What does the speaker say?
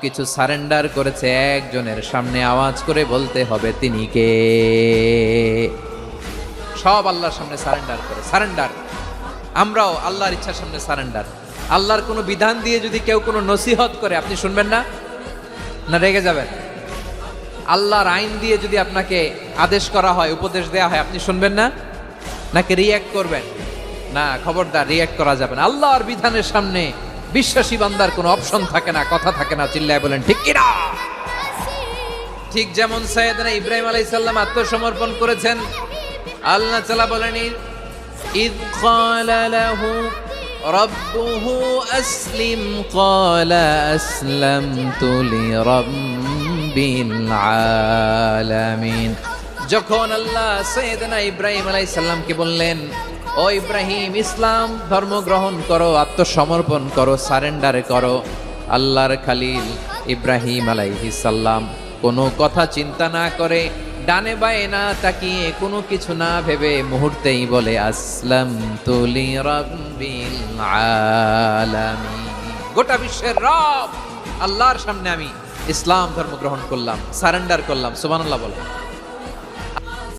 কিছু সারেন্ডার করেছে একজনের সামনে আওয়াজ করে বলতে হবে তিনি কে। সব আল্লাহর সামনে সারেন্ডার করে, সারেন্ডার। আমরাও আল্লাহর ইচ্ছার সামনে সারেন্ডার। আল্লাহর কোনো বিধান দিয়ে যদি কেউ কোনো নসিহত করে আপনি শুনবেন না, না রেগে যাবেন? আল্লাহর আইন দিয়ে যদি আপনাকে আদেশ করা হয়, উপদেশ দেওয়া হয়, আপনি শুনবেন না, নাকি রিয়্যাক্ট করবেন? না, খবরদার, রিয়্যাক্ট করা যাবে না। আল্লাহর বিধানের সামনে বিশ্বাসী বান্দার কোনো অপশন থাকে না, কথা থাকে না। চিল্লায় বলেন ঠিক কিনা? ঠিক যেমন সাইয়েদনা ইব্রাহিম আলাইহিস সালাম আত্মসমর্পণ করেছেন। আল্লাহ তাআলা বলেন, ইয ক্বালা লাহু রাব্বুহু আসলিম ক্বালা আসলামতু লিরাব্বিল আলামিন। যখন আল্লাহ সাইয়েদনা ইব্রাহিম আলাইহিস সালামকে বললেন, ও ইব্রাহিম, ইসলাম ধর্ম গ্রহণ করো, আত্মসমর্পণ করো, সারেন্ডার করো, আল্লাহর খালিল ইব্রাহিম আলাইহিস সালাম কোনো কথা চিন্তা না করে, ডানে বায়ে না তাকিয়ে, কোনো কিছু না ভেবে মুহূর্তেই বলে আসলামতু লিরাব্বিল আলামিন। গোটা বিশ্বের রব আল্লাহর সামনে আমি ইসলাম ধর্ম গ্রহণ করলাম, সারেন্ডার করলাম। সুবহানাল্লাহ বলো।